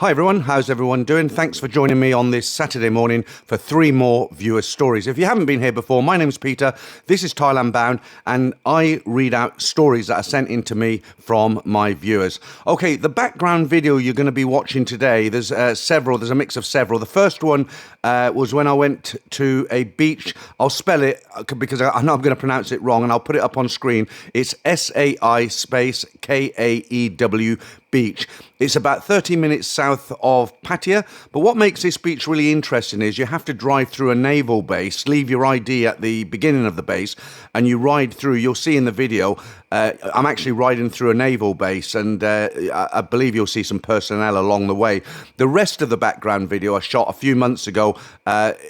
Hi everyone, how's everyone doing? Thanks for joining me on this Saturday morning for 3 more viewer stories. If you haven't been here before, my name's Peter, this is Thailand Bound, and I read out stories that are sent in to me from my viewers. Okay, the background video you're going to be watching today, there's a mix of several. The first one was when I went to a beach. I'll spell it because I know I'm going to pronounce it wrong, and I'll put it up on screen. It's SAI space KAEW beach. It's about 30 minutes south of Pattaya, but what makes this beach really interesting is you have to drive through a naval base, leave your ID at the beginning of the base, and you ride through. You'll see in the video, I'm actually riding through a naval base, and I believe you'll see some personnel along the way. The rest of the background video I shot a few months ago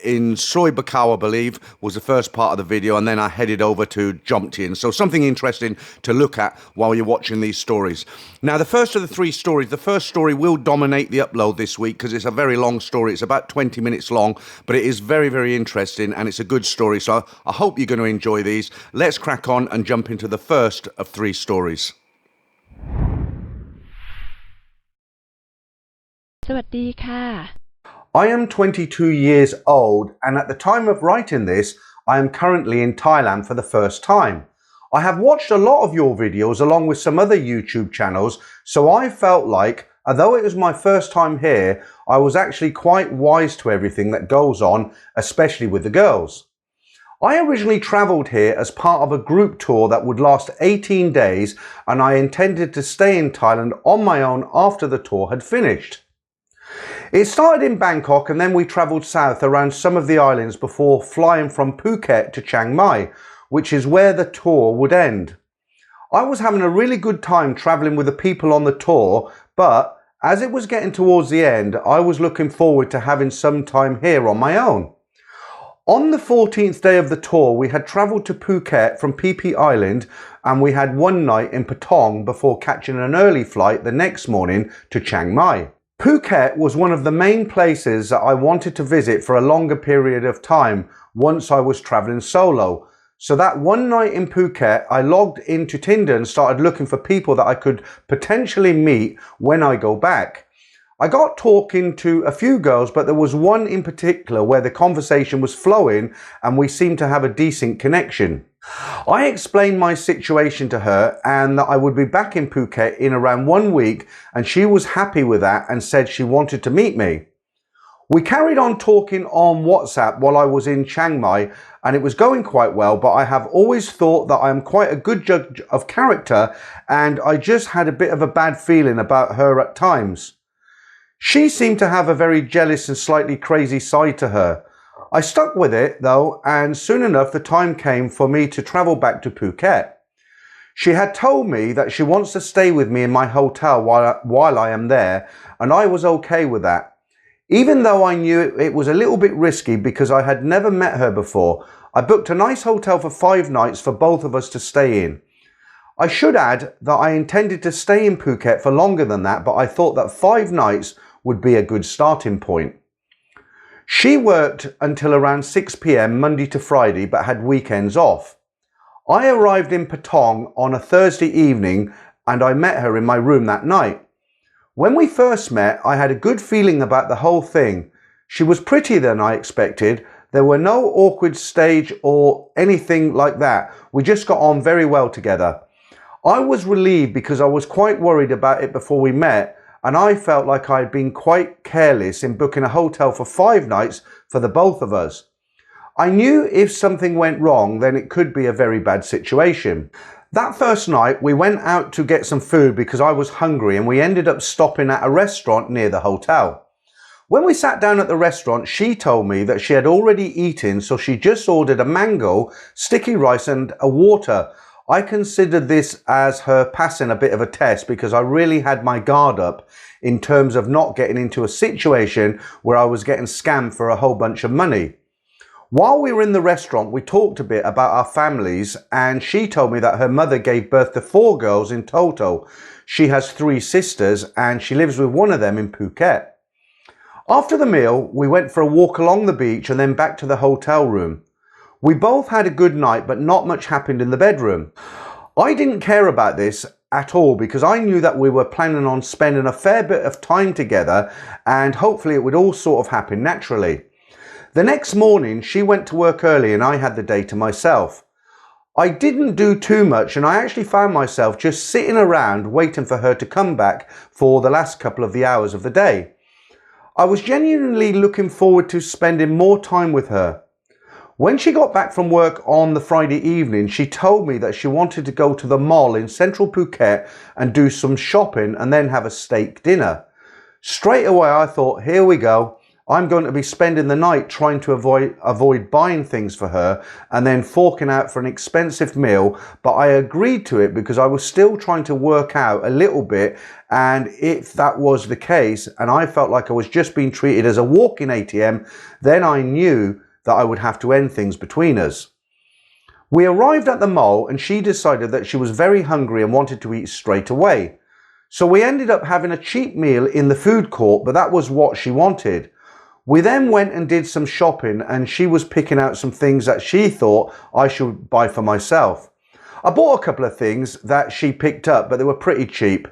in Soy Bacau, I believe, was the first part of the video, and then I headed over to Jomtien. So something interesting to look at while you're watching these stories. Now, the first of the 3 stories, the first story will dominate the upload this week because it's a very long story. It's about 20 minutes long, but it is very, very interesting, and it's a good story. So I hope you're going to enjoy these. Let's crack on and jump into the first of 3 stories. สวัสดีค่ะ I am 22 years old, and at the time of writing this, I am currently in Thailand for the first time. I have watched a lot of your videos along with some other YouTube channels, so I felt like, although it was my first time here, I was actually quite wise to everything that goes on, especially with the girls. I originally travelled here as part of a group tour that would last 18 days, and I intended to stay in Thailand on my own after the tour had finished. It started in Bangkok, and then we travelled south around some of the islands before flying from Phuket to Chiang Mai, which is where the tour would end. I was having a really good time travelling with the people on the tour, but as it was getting towards the end, I was looking forward to having some time here on my own. On the 14th day of the tour, we had travelled to Phuket from Phi Phi Island, and we had one night in Patong before catching an early flight the next morning to Chiang Mai. Phuket was one of the main places that I wanted to visit for a longer period of time once I was travelling solo. So that one night in Phuket, I logged into Tinder and started looking for people that I could potentially meet when I go back. I got talking to a few girls, but there was one in particular where the conversation was flowing and we seemed to have a decent connection. I explained my situation to her and that I would be back in Phuket in around 1 week, and she was happy with that and said she wanted to meet me. We carried on talking on WhatsApp while I was in Chiang Mai, and it was going quite well, but I have always thought that I am quite a good judge of character, and I just had a bit of a bad feeling about her at times. She seemed to have a very jealous and slightly crazy side to her. I stuck with it though, and soon enough the time came for me to travel back to Phuket. She had told me that she wants to stay with me in my hotel while I am there, and I was okay with that. Even though I knew it was a little bit risky because I had never met her before, I booked a nice hotel for 5 nights for both of us to stay in. I should add that I intended to stay in Phuket for longer than that, but I thought that 5 nights would be a good starting point. She worked until around 6 p.m. Monday to Friday, but had weekends off. I arrived in Patong on a Thursday evening, and I met her in my room that night. When we first met, I had a good feeling about the whole thing. She was prettier than I expected. There were no awkward stage or anything like that. We just got on very well together. I was relieved because I was quite worried about it before we met, and I felt like I had been quite careless in booking a hotel for 5 nights for the both of us. I knew if something went wrong, then it could be a very bad situation. That first night, we went out to get some food because I was hungry, and we ended up stopping at a restaurant near the hotel. When we sat down at the restaurant, she told me that she had already eaten, so she just ordered a mango, sticky rice and a water. I considered this as her passing a bit of a test because I really had my guard up in terms of not getting into a situation where I was getting scammed for a whole bunch of money. While we were in the restaurant, we talked a bit about our families, and she told me that her mother gave birth to 4 girls in total. She has 3 sisters, and she lives with one of them in Phuket. After the meal, we went for a walk along the beach and then back to the hotel room. We both had a good night, but not much happened in the bedroom. I didn't care about this at all because I knew that we were planning on spending a fair bit of time together and hopefully it would all sort of happen naturally. The next morning she went to work early and I had the day to myself. I didn't do too much and I actually found myself just sitting around waiting for her to come back for the last couple of the hours of the day. I was genuinely looking forward to spending more time with her. When she got back from work on the Friday evening, she told me that she wanted to go to the mall in central Phuket and do some shopping and then have a steak dinner. Straight away I thought, here we go. I'm going to be spending the night trying to avoid buying things for her and then forking out for an expensive meal, but I agreed to it because I was still trying to work out a little bit, and if that was the case and I felt like I was just being treated as a walking ATM, then I knew that I would have to end things between us. We arrived at the mall and she decided that she was very hungry and wanted to eat straight away. So we ended up having a cheap meal in the food court, but that was what she wanted. We then went and did some shopping and she was picking out some things that she thought I should buy for myself. I bought a couple of things that she picked up, but they were pretty cheap.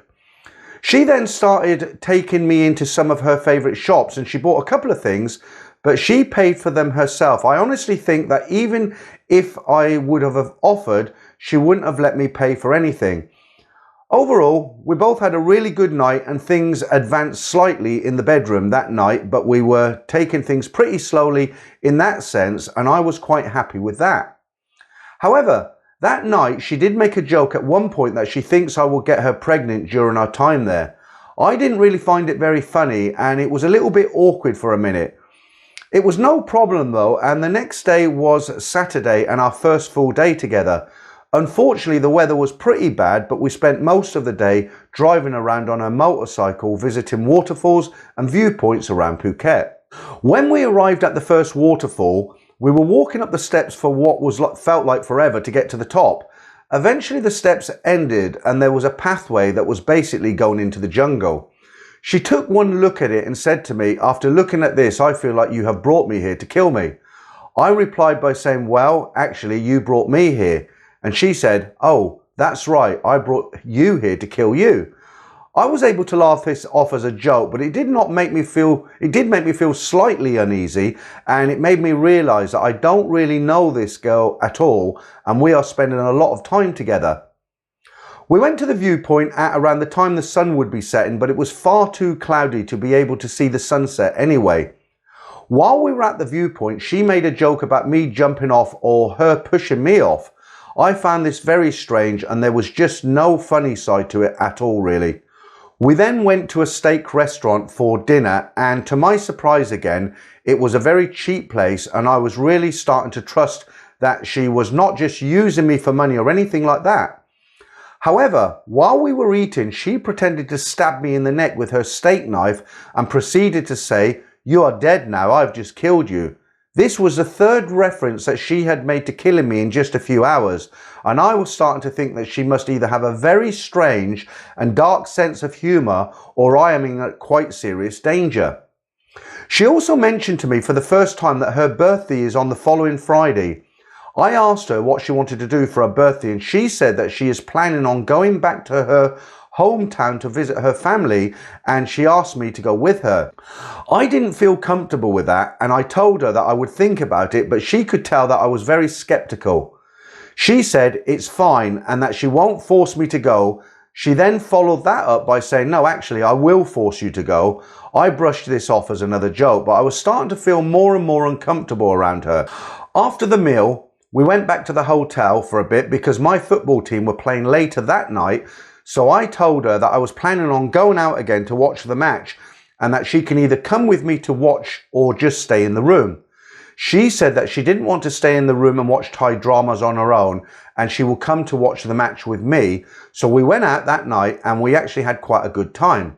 She then started taking me into some of her favourite shops and she bought a couple of things, but she paid for them herself. I honestly think that even if I would have offered, she wouldn't have let me pay for anything. Overall, we both had a really good night and things advanced slightly in the bedroom that night, but we were taking things pretty slowly in that sense and I was quite happy with that. However, that night she did make a joke at one point that she thinks I will get her pregnant during our time there. I didn't really find it very funny and it was a little bit awkward for a minute. It was no problem though, and the next day was Saturday and our first full day together. Unfortunately, the weather was pretty bad, but we spent most of the day driving around on a motorcycle, visiting waterfalls and viewpoints around Phuket. When we arrived at the first waterfall, we were walking up the steps for what felt like forever to get to the top. Eventually the steps ended and there was a pathway that was basically going into the jungle. She took one look at it and said to me, "After looking at this, I feel like you have brought me here to kill me." I replied by saying, "Well, actually you brought me here." And she said, "Oh, that's right, I brought you here to kill you." I was able to laugh this off as a joke, but it did make me feel slightly uneasy, and it made me realize that I don't really know this girl at all, and we are spending a lot of time together. We went to the viewpoint at around the time the sun would be setting, but it was far too cloudy to be able to see the sunset anyway. While we were at the viewpoint, she made a joke about me jumping off or her pushing me off. I found this very strange and there was just no funny side to it at all really. We then went to a steak restaurant for dinner and to my surprise again, it was a very cheap place and I was really starting to trust that she was not just using me for money or anything like that. However, while we were eating, she pretended to stab me in the neck with her steak knife and proceeded to say, "You are dead now, I've just killed you." This was the third reference that she had made to killing me in just a few hours, and I was starting to think that she must either have a very strange and dark sense of humour or I am in quite serious danger. She also mentioned to me for the first time that her birthday is on the following Friday. I asked her what she wanted to do for her birthday and she said that she is planning on going back to her hometown to visit her family and she asked me to go with her. I didn't feel comfortable with that and I told her that I would think about it, but she could tell that I was very skeptical. She said it's fine and that she won't force me to go. She then followed that up by saying, "No, actually I will force you to go." I brushed this off as another joke, but I was starting to feel more and more uncomfortable around her. After the meal, we went back to the hotel for a bit because my football team were playing later that night. So I told her that I was planning on going out again to watch the match and that she can either come with me to watch or just stay in the room. She said that she didn't want to stay in the room and watch Thai dramas on her own and she will come to watch the match with me. So we went out that night and we actually had quite a good time.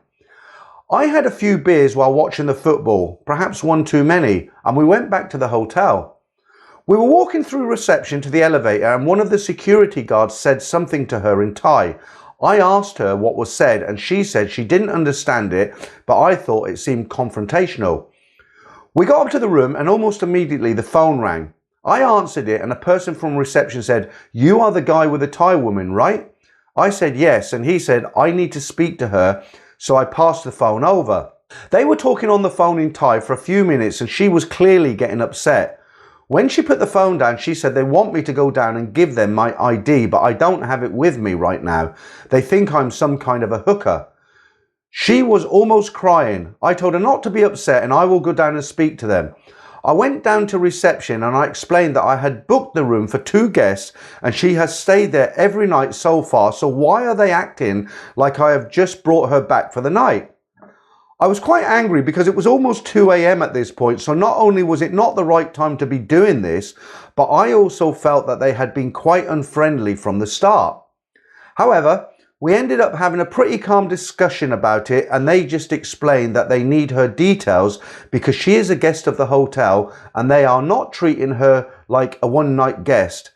I had a few beers while watching the football, perhaps one too many, and we went back to the hotel. We were walking through reception to the elevator and one of the security guards said something to her in Thai. I asked her what was said and she said she didn't understand it, but I thought it seemed confrontational. We got up to the room and almost immediately the phone rang. I answered it and a person from reception said, "You are the guy with the Thai woman, right?" I said yes, and he said I need to speak to her, so I passed the phone over. They were talking on the phone in Thai for a few minutes and she was clearly getting upset. When she put the phone down, she said they want me to go down and give them my ID, but I don't have it with me right now. They think I'm some kind of a hooker. She was almost crying. I told her not to be upset and I will go down and speak to them. I went down to reception and I explained that I had booked the room for 2 guests and she has stayed there every night so far, so why are they acting like I have just brought her back for the night? I was quite angry because it was almost 2 a.m. at this point, so not only was it not the right time to be doing this, but I also felt that they had been quite unfriendly from the start. However, we ended up having a pretty calm discussion about it and they just explained that they need her details because she is a guest of the hotel and they are not treating her like a one-night guest.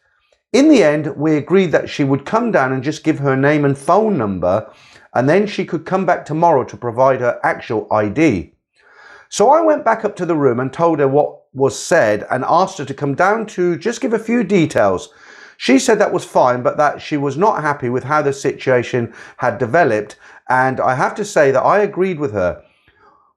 In the end, we agreed that she would come down and just give her name and phone number and then she could come back tomorrow to provide her actual ID. So I went back up to the room and told her what was said and asked her to come down to just give a few details. She said that was fine, but that she was not happy with how the situation had developed, and I have to say that I agreed with her.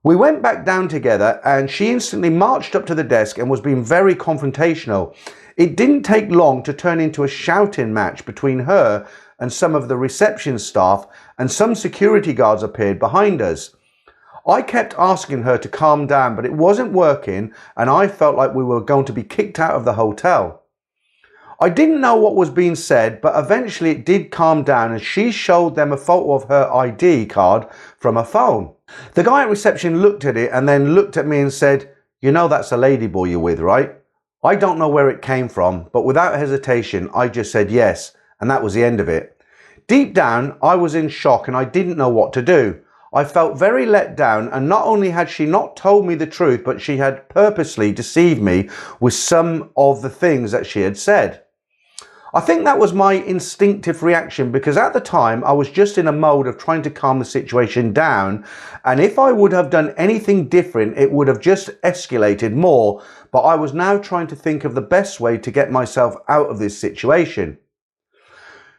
We went back down together and she instantly marched up to the desk and was being very confrontational. It didn't take long to turn into a shouting match between her and some of the reception staff, and some security guards appeared behind us. I kept asking her to calm down, but it wasn't working and I felt like we were going to be kicked out of the hotel. I didn't know what was being said, but eventually it did calm down and she showed them a photo of her ID card from her phone. The guy at reception looked at it and then looked at me and said, "You know that's a ladyboy you're with, right?" I don't know where it came from, but without hesitation I just said yes, and that was the end of it. Deep down I was in shock and I didn't know what to do. I felt very let down, and not only had she not told me the truth, but she had purposely deceived me with some of the things that she had said. I think that was my instinctive reaction because at the time I was just in a mode of trying to calm the situation down, and if I would have done anything different it would have just escalated more, but I was now trying to think of the best way to get myself out of this situation.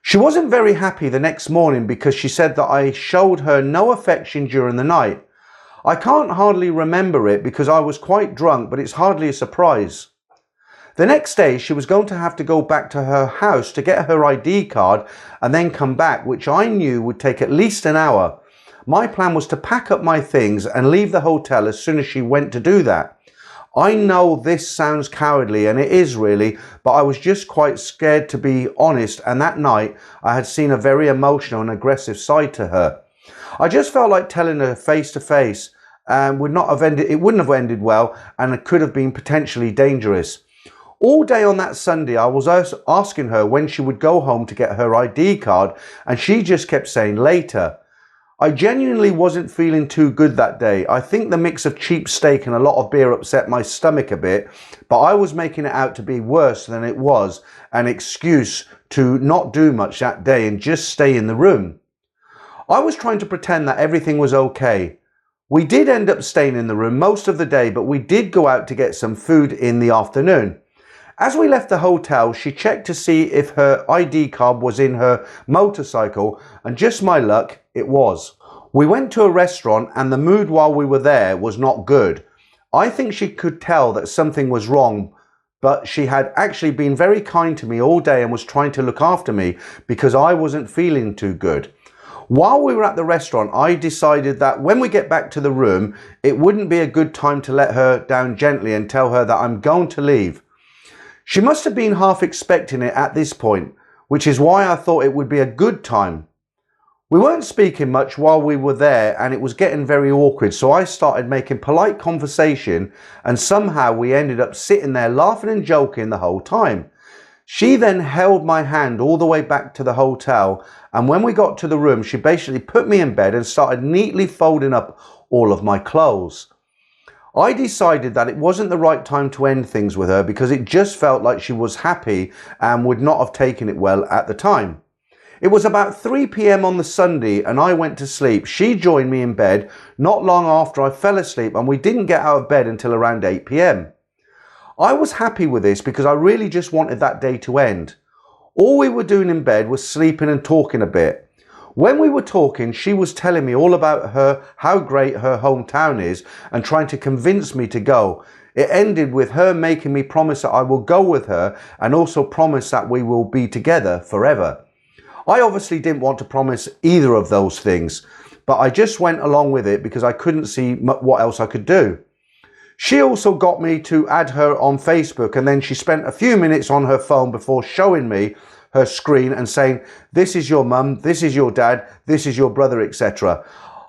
She wasn't very happy the next morning because she said that I showed her no affection during the night. I can't hardly remember it because I was quite drunk, but it's hardly a surprise. The next day she was going to have to go back to her house to get her ID card and then come back, which I knew would take at least an hour. My plan was to pack up my things and leave the hotel as soon as she went to do that. I know this sounds cowardly, and it is really, but I was just quite scared to be honest, and that night I had seen a very emotional and aggressive side to her. I just felt like telling her face to face and it wouldn't have ended well, and it could have been potentially dangerous. All day on that Sunday I was asking her when she would go home to get her ID card and she just kept saying later. I genuinely wasn't feeling too good that day. I think the mix of cheap steak and a lot of beer upset my stomach a bit, but I was making it out to be worse than it was, an excuse to not do much that day and just stay in the room. I was trying to pretend that everything was okay. We did end up staying in the room most of the day, but we did go out to get some food in the afternoon. As we left the hotel, she checked to see if her ID card was in her motorcycle, and just my luck, it was. We went to a restaurant and the mood while we were there was not good. I think she could tell that something was wrong, but she had actually been very kind to me all day and was trying to look after me because I wasn't feeling too good. While we were at the restaurant, I decided that when we get back to the room, it wouldn't be a good time to let her down gently and tell her that I'm going to leave. She must have been half expecting it at this point, which is why I thought it would be a good time. We weren't speaking much while we were there and it was getting very awkward, so I started making polite conversation and somehow we ended up sitting there laughing and joking the whole time. She then held my hand all the way back to the hotel, and when we got to the room she basically put me in bed and started neatly folding up all of my clothes. I decided that it wasn't the right time to end things with her because it just felt like she was happy and would not have taken it well at the time. It was about 3 p.m. on the Sunday and I went to sleep. She joined me in bed not long after I fell asleep and we didn't get out of bed until around 8 p.m. I was happy with this because I really just wanted that day to end. All we were doing in bed was sleeping and talking a bit. When we were talking, she was telling me all about how great her hometown is and trying to convince me to go. It ended with her making me promise that I will go with her and also promise that we will be together forever. I obviously didn't want to promise either of those things, but I just went along with it because I couldn't see what else I could do. She also got me to add her on Facebook, and then she spent a few minutes on her phone before showing me her screen and saying, "This is your mum, this is your dad, this is your brother," etc.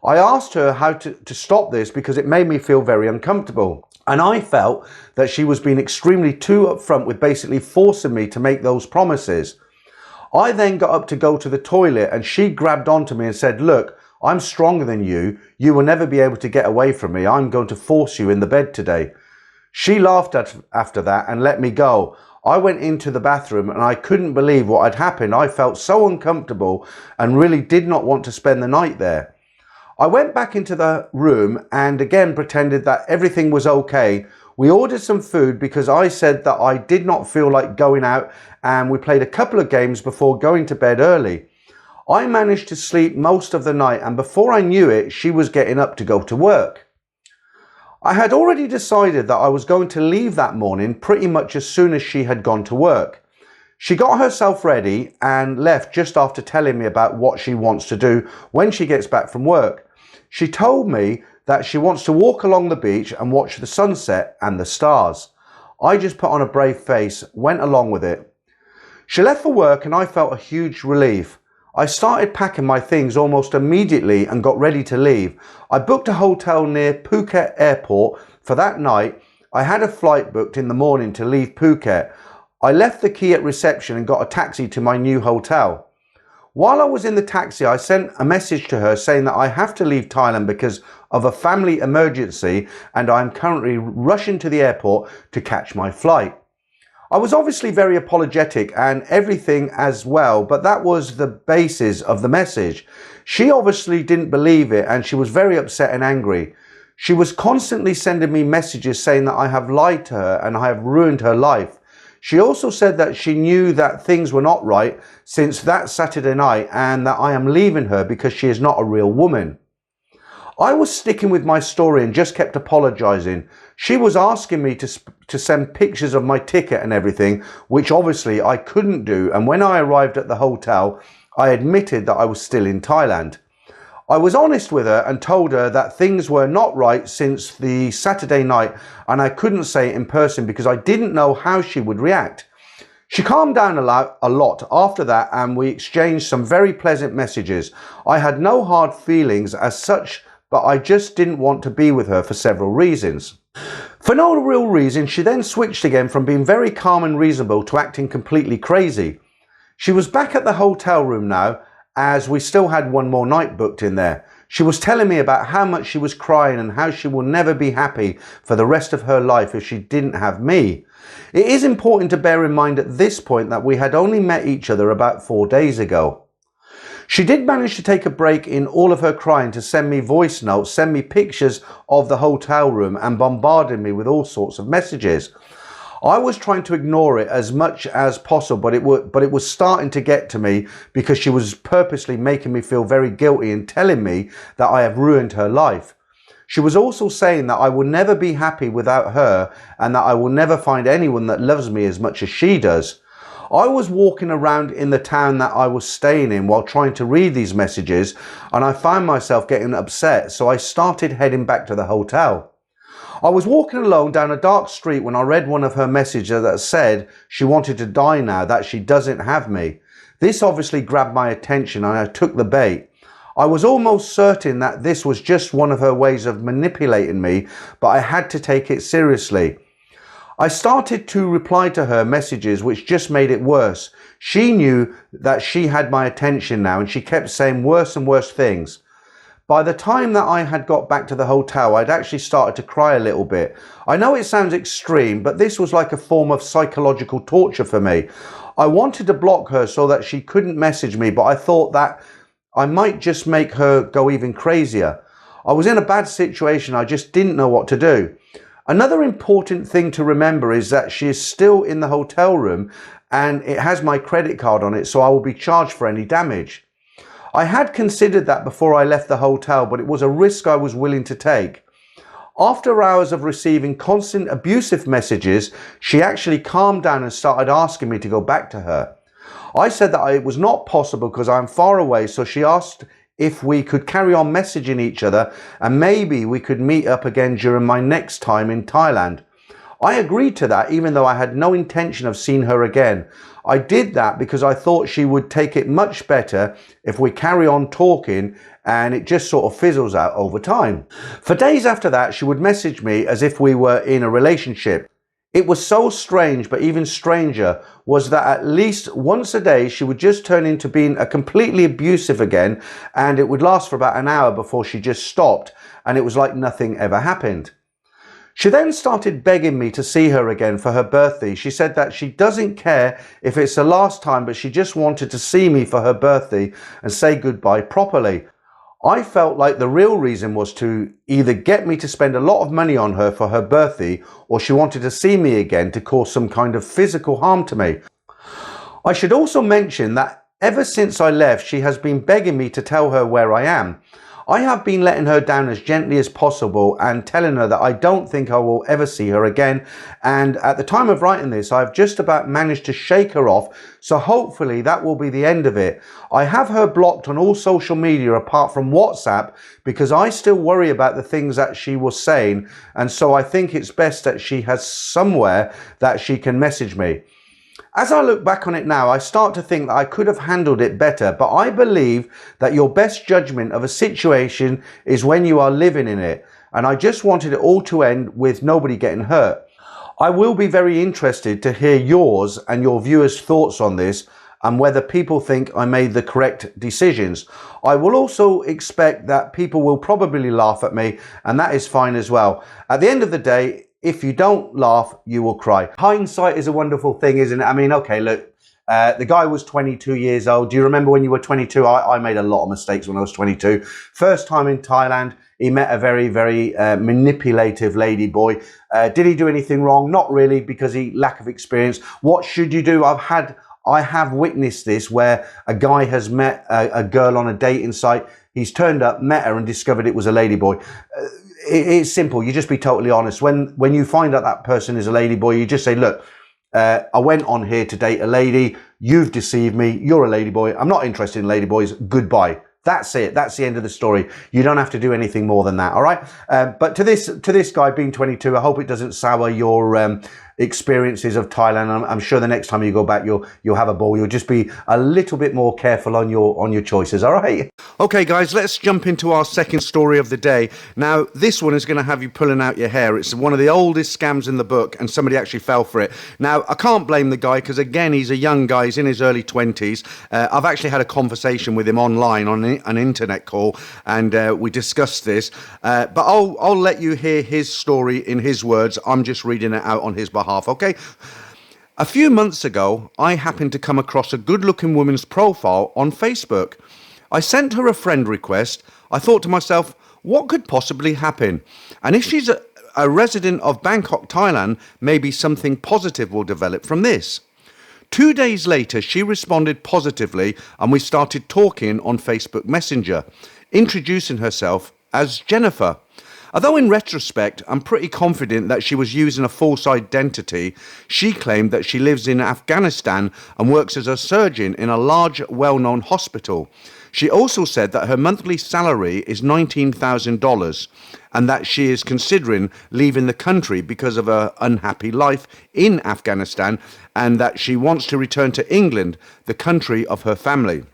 I asked her how to stop this because it made me feel very uncomfortable. And I felt that she was being extremely too upfront with basically forcing me to make those promises. I then got up to go to the toilet and she grabbed onto me and said, "Look, I'm stronger than you. You will never be able to get away from me. I'm going to force you in the bed today." She laughed after that and let me go. I went into the bathroom and I couldn't believe what had happened. I felt so uncomfortable and really did not want to spend the night there. I went back into the room and again pretended that everything was okay. We ordered some food because I said that I did not feel like going out, and we played a couple of games before going to bed early. I managed to sleep most of the night, and before I knew it, she was getting up to go to work. I had already decided that I was going to leave that morning pretty much as soon as she had gone to work. She got herself ready and left just after telling me about what she wants to do when she gets back from work. She told me that she wants to walk along the beach and watch the sunset and the stars. I just put on a brave face, went along with it. She left for work and I felt a huge relief. I started packing my things almost immediately and got ready to leave. I booked a hotel near Phuket airport for that night. I had a flight booked in the morning to leave Phuket. I left the key at reception and got a taxi to my new hotel. While I was in the taxi, I sent a message to her saying that I have to leave Thailand because of a family emergency and I am currently rushing to the airport to catch my flight. I was obviously very apologetic and everything as well, but that was the basis of the message. She obviously didn't believe it and she was very upset and angry. She was constantly sending me messages saying that I have lied to her and I have ruined her life. She also said that she knew that things were not right since that Saturday night and that I am leaving her because she is not a real woman. I was sticking with my story and just kept apologizing. She was asking me to send pictures of my ticket and everything, which obviously I couldn't do. And when I arrived at the hotel, I admitted that I was still in Thailand. I was honest with her and told her that things were not right since the Saturday night and I couldn't say it in person because I didn't know how she would react. She calmed down a lot after that and we exchanged some very pleasant messages. I had no hard feelings as such, but I just didn't want to be with her for several reasons. For no real reason, she then switched again from being very calm and reasonable to acting completely crazy. She was back at the hotel room now, as we still had one more night booked in there. She was telling me about how much she was crying and how she will never be happy for the rest of her life if she didn't have me. It is important to bear in mind at this point that we had only met each other about 4 days ago. She did manage to take a break in all of her crying to send me voice notes, send me pictures of the hotel room and bombarded me with all sorts of messages. I was trying to ignore it as much as possible, but it was starting to get to me because she was purposely making me feel very guilty and telling me that I have ruined her life. She was also saying that I will never be happy without her and that I will never find anyone that loves me as much as she does. I was walking around in the town that I was staying in while trying to read these messages and I found myself getting upset, so I started heading back to the hotel. I was walking alone down a dark street when I read one of her messages that said she wanted to die now, that she doesn't have me. This obviously grabbed my attention and I took the bait. I was almost certain that this was just one of her ways of manipulating me, but I had to take it seriously. I started to reply to her messages, which just made it worse. She knew that she had my attention now and she kept saying worse and worse things. By the time that I had got back to the hotel, I'd actually started to cry a little bit. I know it sounds extreme, but this was like a form of psychological torture for me. I wanted to block her so that she couldn't message me, but I thought that I might just make her go even crazier. I was in a bad situation. I just didn't know what to do. Another important thing to remember is that she is still in the hotel room and it has my credit card on it, so I will be charged for any damage. I had considered that before I left the hotel, but it was a risk I was willing to take. After hours of receiving constant abusive messages, she actually calmed down and started asking me to go back to her. I said that it was not possible because I'm far away, so she asked if we could carry on messaging each other and maybe we could meet up again during my next time in Thailand. I agreed to that even though I had no intention of seeing her again. I did that because I thought she would take it much better if we carry on talking and it just sort of fizzles out over time. For days after that, she would message me as if we were in a relationship. It was so strange, but even stranger was that at least once a day she would just turn into being a completely abusive again, and it would last for about an hour before she just stopped, and it was like nothing ever happened. She then started begging me to see her again for her birthday. She said that she doesn't care if it's the last time, but she just wanted to see me for her birthday and say goodbye properly. I felt like the real reason was to either get me to spend a lot of money on her for her birthday, or she wanted to see me again to cause some kind of physical harm to me. I should also mention that ever since I left, she has been begging me to tell her where I am. I have been letting her down as gently as possible and telling her that I don't think I will ever see her again, and at the time of writing this I've just about managed to shake her off, so hopefully that will be the end of it. I have her blocked on all social media apart from WhatsApp because I still worry about the things that she was saying, and so I think it's best that she has somewhere that she can message me. As I look back on it now, I start to think that I could have handled it better, but I believe that your best judgment of a situation is when you are living in it, and I just wanted it all to end with nobody getting hurt. I will be very interested to hear yours and your viewers' thoughts on this and whether people think I made the correct decisions. I will also expect that people will probably laugh at me, and that is fine as well. At the end of the day, if you don't laugh, you will cry. Hindsight is a wonderful thing, isn't it? I mean, okay, look, the guy was 22 years old. Do you remember when you were 22? I made a lot of mistakes when I was 22. First time in Thailand, he met a very, very manipulative lady boy. Did he do anything wrong? Not really, because he lack of experience. What should you do? I have witnessed this where a guy has met a girl on a dating site. He's turned up, met her, and discovered it was a ladyboy. It's simple. You just be totally honest. When you find out that person is a ladyboy, you just say, look, I went on here to date a lady. You've deceived me. You're a ladyboy. I'm not interested in ladyboys. Goodbye. That's it. That's the end of the story. You don't have to do anything more than that. All right. But to this guy being 22, I hope it doesn't sour your experiences of Thailand. I'm sure the next time you go back, you'll have a ball. You'll just be a little bit more careful on your choices. All right. Okay, guys, let's jump into our second story of the day. Now, this one is going to have you pulling out your hair. It's one of the oldest scams in the book, and somebody actually fell for it. Now, I can't blame the guy because, again, he's a young guy. He's in his early 20s. I've actually had a conversation with him online on an internet call, and we discussed this. But I'll let you hear his story in his words. I'm just reading it out on his behalf, okay? A few months ago, I happened to come across a good-looking woman's profile on Facebook. I sent her a friend request. I thought to myself, what could possibly happen? And if she's a resident of Bangkok, Thailand, maybe something positive will develop from this. 2 days later, she responded positively, and we started talking on Facebook Messenger, introducing herself as Jennifer. Although in retrospect, I'm pretty confident that she was using a false identity, she claimed that she lives in Afghanistan and works as a surgeon in a large, well-known hospital. She also said that her monthly salary is $19,000 and that she is considering leaving the country because of her unhappy life in Afghanistan and that she wants to return to England, the country of her family.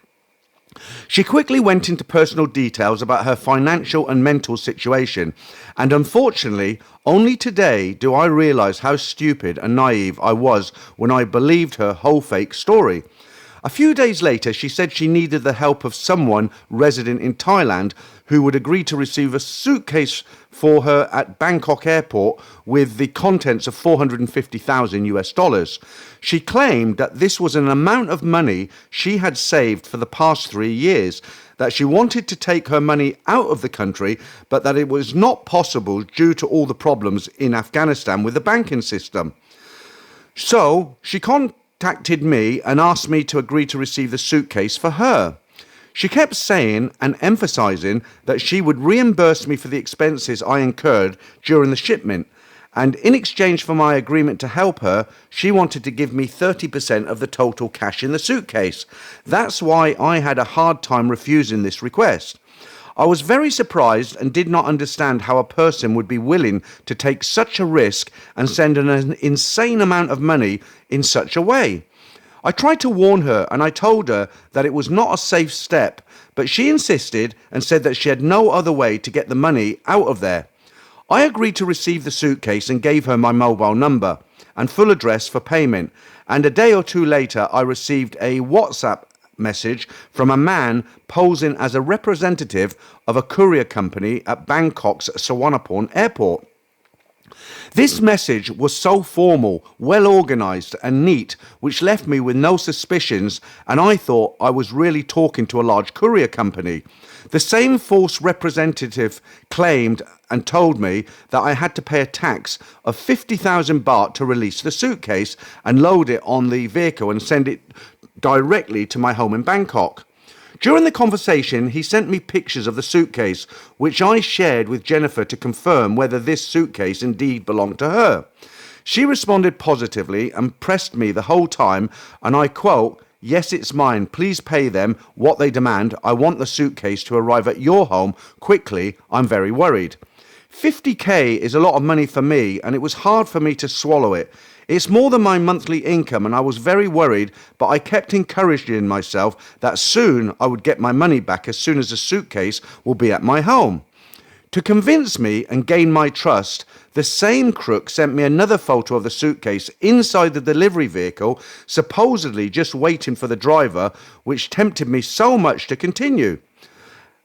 She quickly went into personal details about her financial and mental situation, and unfortunately, only today do I realise how stupid and naive I was when I believed her whole fake story. A few days later, she said she needed the help of someone resident in Thailand who would agree to receive a suitcase for her at Bangkok airport with the contents of $450,000. She claimed that this was an amount of money she had saved for the past 3 years, that she wanted to take her money out of the country, but that it was not possible due to all the problems in Afghanistan with the banking system. So she contacted me and asked me to agree to receive the suitcase for her. She kept saying and emphasizing that she would reimburse me for the expenses I incurred during the shipment, and in exchange for my agreement to help her, she wanted to give me 30% of the total cash in the suitcase. That's why I had a hard time refusing this request. I was very surprised and did not understand how a person would be willing to take such a risk and send an insane amount of money in such a way. I tried to warn her and I told her that it was not a safe step, but she insisted and said that she had no other way to get the money out of there. I agreed to receive the suitcase and gave her my mobile number and full address for payment, and a day or two later I received a WhatsApp message from a man posing as a representative of a courier company at Bangkok's Suvarnabhumi airport. This message was so formal, well organised and neat, which left me with no suspicions, and I thought I was really talking to a large courier company. The same false representative claimed and told me that I had to pay a tax of 50,000 baht to release the suitcase and load it on the vehicle and send it directly to my home in Bangkok. During the conversation, he sent me pictures of the suitcase, which I shared with Jennifer to confirm whether this suitcase indeed belonged to her. She responded positively and pressed me the whole time, and I quote, "Yes, it's mine. Please pay them what they demand. I want the suitcase to arrive at your home quickly. I'm very worried." 50k is a lot of money for me, and it was hard for me to swallow it. It's more than my monthly income, and I was very worried, but I kept encouraging myself that soon I would get my money back as soon as the suitcase will be at my home. To convince me and gain my trust, the same crook sent me another photo of the suitcase inside the delivery vehicle, supposedly just waiting for the driver, which tempted me so much to continue.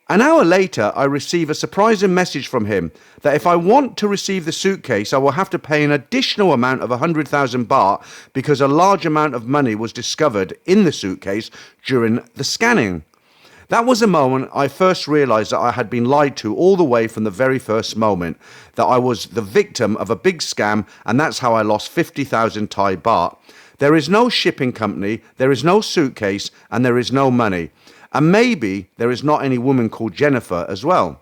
An hour later, I receive a surprising message from him that if I want to receive the suitcase, I will have to pay an additional amount of 100,000 baht because a large amount of money was discovered in the suitcase during the scanning. That was the moment I first realized that I had been lied to all the way from the very first moment, that I was the victim of a big scam, and that's how I lost 50,000 Thai baht. There is no shipping company, there is no suitcase, and there is no money. And maybe there is not any woman called Jennifer as well.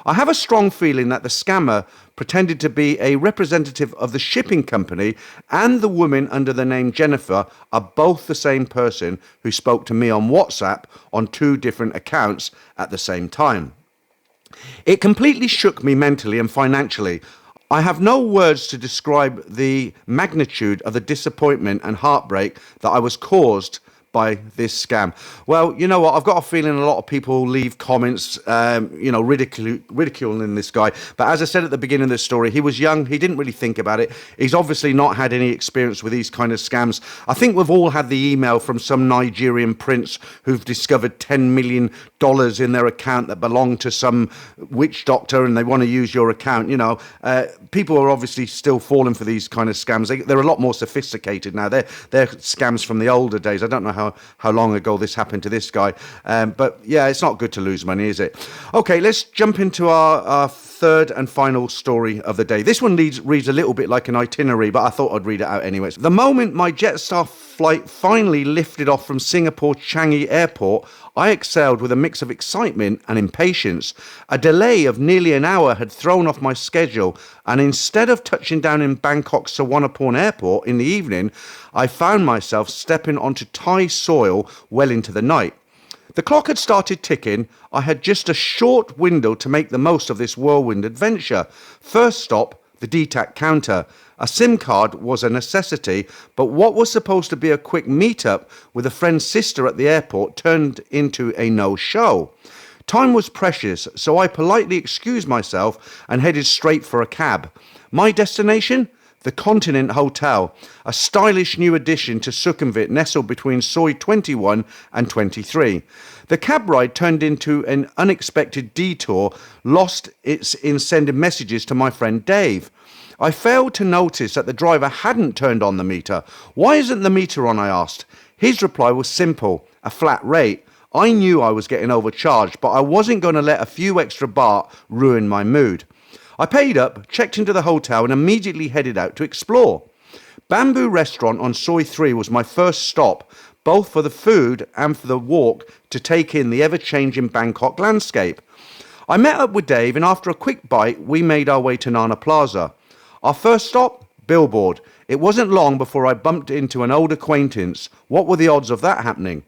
I have a strong feeling that the scammer pretended to be a representative of the shipping company, and the woman under the name Jennifer are both the same person who spoke to me on WhatsApp on 2 different accounts at the same time. It completely shook me mentally and financially. I have no words to describe the magnitude of the disappointment and heartbreak that I was caused by this scam. Well, you know what? I've got a feeling a lot of people leave comments, ridiculing this guy. But as I said at the beginning of the story, he was young. He didn't really think about it. He's obviously not had any experience with these kind of scams. I think we've all had the email from some Nigerian prince who've discovered $10 million in their account that belonged to some witch doctor, and they want to use your account. People are obviously still falling for these kind of scams. They're a lot more sophisticated now. They're scams from the older days. I don't know how long ago this happened to this guy. But yeah, it's not good to lose money, is it? Okay, let's jump into our third and final story of the day. This one reads a little bit like an itinerary, but I thought I'd read it out anyways. The moment my Jetstar flight finally lifted off from Singapore Changi Airport, I exhaled with a mix of excitement and impatience. A delay of nearly an hour had thrown off my schedule, and instead of touching down in Bangkok's Suvarnabhumi Airport in the evening, I found myself stepping onto Thai soil well into the night. The clock had started ticking. I had just a short window to make the most of this whirlwind adventure. First stop, the DTAC counter. A SIM card was a necessity, but what was supposed to be a quick meet-up with a friend's sister at the airport turned into a no-show. Time was precious, so I politely excused myself and headed straight for a cab. My destination? The Continent Hotel, a stylish new addition to Sukhumvit nestled between Soi 21 and 23. The cab ride turned into an unexpected detour, lost in sending messages to my friend Dave. I failed to notice that the driver hadn't turned on the meter. "Why isn't the meter on?" I asked. His reply was simple: a flat rate. I knew I was getting overcharged, but I wasn't going to let a few extra baht ruin my mood. I paid up, checked into the hotel, and immediately headed out to explore. Bamboo Restaurant on Soi 3 was my first stop, both for the food and for the walk to take in the ever-changing Bangkok landscape. I met up with Dave, and after a quick bite, we made our way to Nana Plaza. Our first stop? Billboard. It wasn't long before I bumped into an old acquaintance. What were the odds of that happening?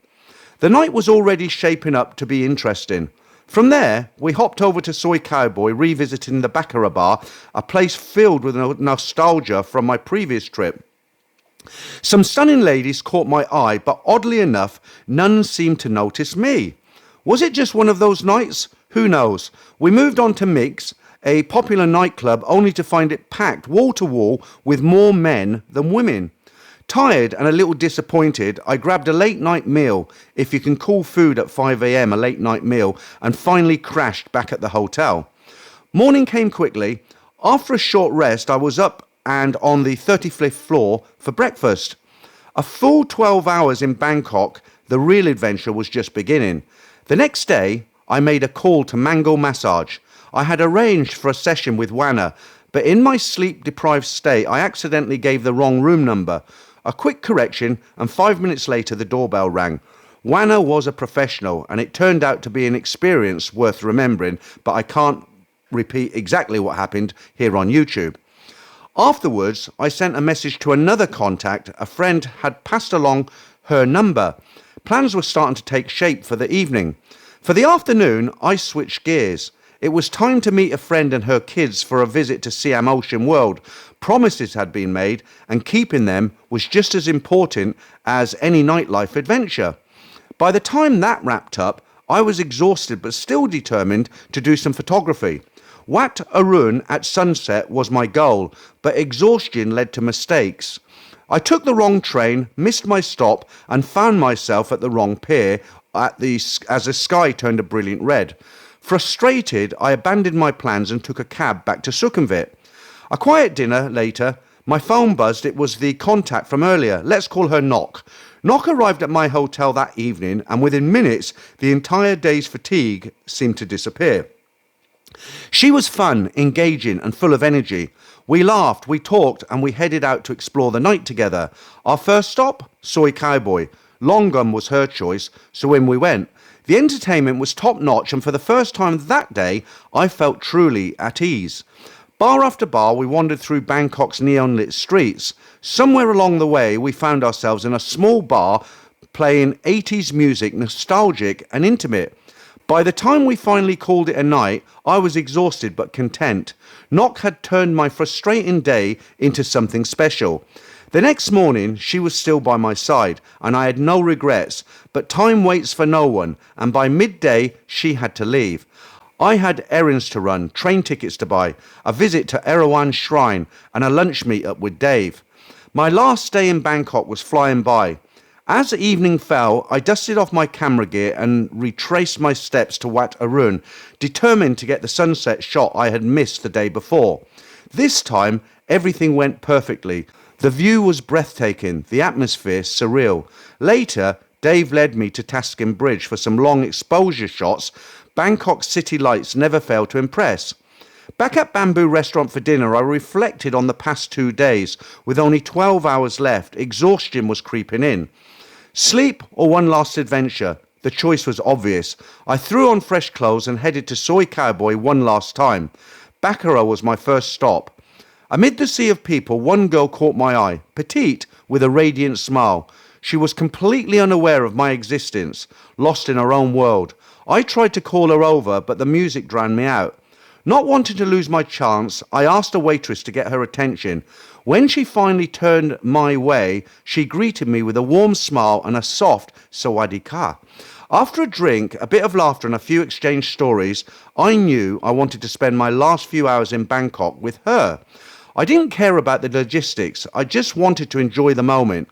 The night was already shaping up to be interesting. From there, we hopped over to Soi Cowboy, revisiting the Baccarat bar, a place filled with nostalgia from my previous trip. Some stunning ladies caught my eye, but oddly enough, none seemed to notice me. Was it just one of those nights? Who knows? We moved on to Mix, a popular nightclub, only to find it packed wall to wall with more men than women. Tired and a little disappointed, I grabbed a late night meal, if you can call food at 5 a.m. a late night meal, and finally crashed back at the hotel. Morning came quickly. After a short rest, I was up and on the 35th floor for breakfast. A full 12 hours in Bangkok, the real adventure was just beginning. The next day, I made a call to Mango Massage. I had arranged for a session with Wana, but in my sleep-deprived state, I accidentally gave the wrong room number. A quick correction, and 5 minutes later the doorbell rang. Wana was a professional, and it turned out to be an experience worth remembering, but I can't repeat exactly what happened here on YouTube. Afterwards, I sent a message to another contact. A friend had passed along her number. Plans were starting to take shape for the evening. For the afternoon, I switched gears. It was time to meet a friend and her kids for a visit to Siam Ocean World. Promises had been made, and keeping them was just as important as any nightlife adventure. By the time that wrapped up, I was exhausted but still determined to do some photography. Wat Arun at sunset was my goal, but exhaustion led to mistakes. I took the wrong train, missed my stop, and found myself at the wrong pier as the sky turned a brilliant red. Frustrated, I abandoned my plans and took a cab back to Sukhumvit. A quiet dinner later, my phone buzzed. It was the contact from earlier. Let's call her Nok. Nok arrived at my hotel that evening, and within minutes, the entire day's fatigue seemed to disappear. She was fun, engaging, and full of energy. We laughed, we talked, and we headed out to explore the night together. Our first stop? Soi Cowboy. Longum was her choice, so in we went. The entertainment was top-notch, and for the first time that day, I felt truly at ease. Bar after bar, we wandered through Bangkok's neon-lit streets. Somewhere along the way, we found ourselves in a small bar playing 80s music, nostalgic and intimate. By the time we finally called it a night, I was exhausted but content. Nok had turned my frustrating day into something special. The next morning, she was still by my side, and I had no regrets, but time waits for no one, and by midday, she had to leave. I had errands to run, train tickets to buy, a visit to Erawan Shrine, and a lunch meet-up with Dave. My last day in Bangkok was flying by. As evening fell, I dusted off my camera gear and retraced my steps to Wat Arun, determined to get the sunset shot I had missed the day before. This time, everything went perfectly. The view was breathtaking, the atmosphere surreal. Later, Dave led me to Taskin Bridge for some long exposure shots. Bangkok's city lights never fail to impress. Back at Bamboo Restaurant for dinner, I reflected on the past 2 days. With only 12 hours left, exhaustion was creeping in. Sleep or one last adventure? The choice was obvious. I threw on fresh clothes and headed to Soi Cowboy one last time. Baccarat was my first stop. Amid the sea of people, one girl caught my eye, petite, with a radiant smile. She was completely unaware of my existence, lost in her own world. I tried to call her over, but the music drowned me out. Not wanting to lose my chance, I asked a waitress to get her attention. When she finally turned my way, she greeted me with a warm smile and a soft "Sawadee ka." After a drink, a bit of laughter and a few exchanged stories, I knew I wanted to spend my last few hours in Bangkok with her. I didn't care about the logistics, I just wanted to enjoy the moment.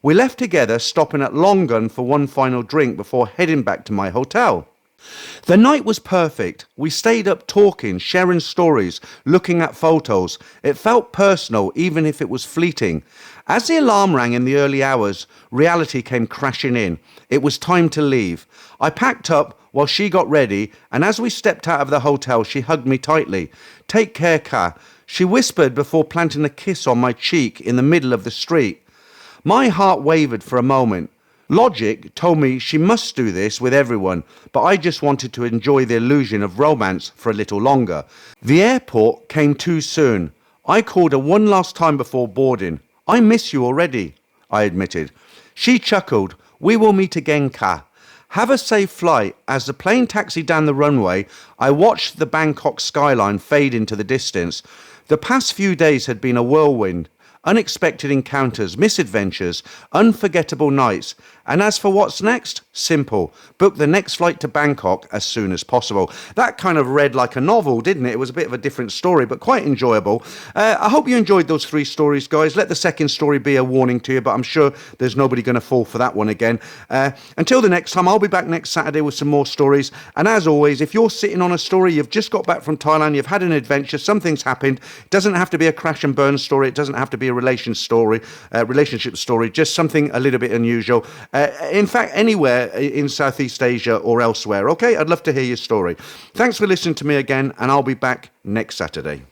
We left together, stopping at Longun for one final drink before heading back to my hotel. The night was perfect. We stayed up talking, sharing stories, looking at photos. It felt personal, even if it was fleeting. As the alarm rang in the early hours, reality came crashing in. It was time to leave. I packed up while she got ready, and as we stepped out of the hotel, she hugged me tightly. "Take care, Ka. She whispered before planting a kiss on my cheek in the middle of the street. My heart wavered for a moment. Logic told me she must do this with everyone, but I just wanted to enjoy the illusion of romance for a little longer. The airport came too soon. I called her one last time before boarding. I miss you already, I admitted. She chuckled. We will meet again, Ka. Have a safe flight. As the plane taxied down the runway, I watched the Bangkok skyline fade into the distance. The past few days had been a whirlwind. Unexpected encounters, misadventures, unforgettable nights. And as for what's next? Simple. Book the next flight to Bangkok as soon as possible. That kind of read like a novel, didn't it? It was a bit of a different story, but quite enjoyable. I hope you enjoyed those 3 stories, guys. Let the second story be a warning to you, but I'm sure there's nobody going to fall for that one again. Until the next time, I'll be back next Saturday with some more stories. And as always, if you're sitting on a story, you've just got back from Thailand, you've had an adventure, something's happened, it doesn't have to be a crash and burn story, it doesn't have to be a relationship story, just something a little bit unusual. In fact, anywhere in Southeast Asia or elsewhere, okay? I'd love to hear your story. Thanks for listening to me again, and I'll be back next Saturday.